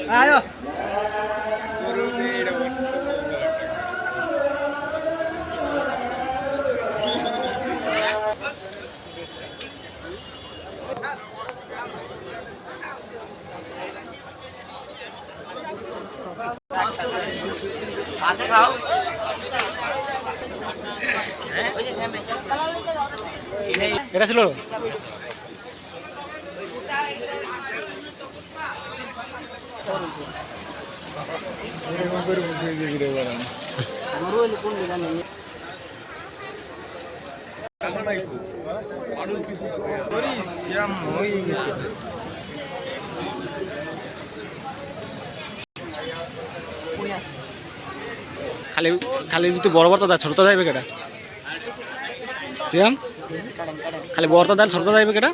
Ayo. এটা ছিল খালি খালি যদি বড় বড় দা ছোট যাইবে কেটা সিয়াম খালি বড় দা ছোট যাইবে কেটা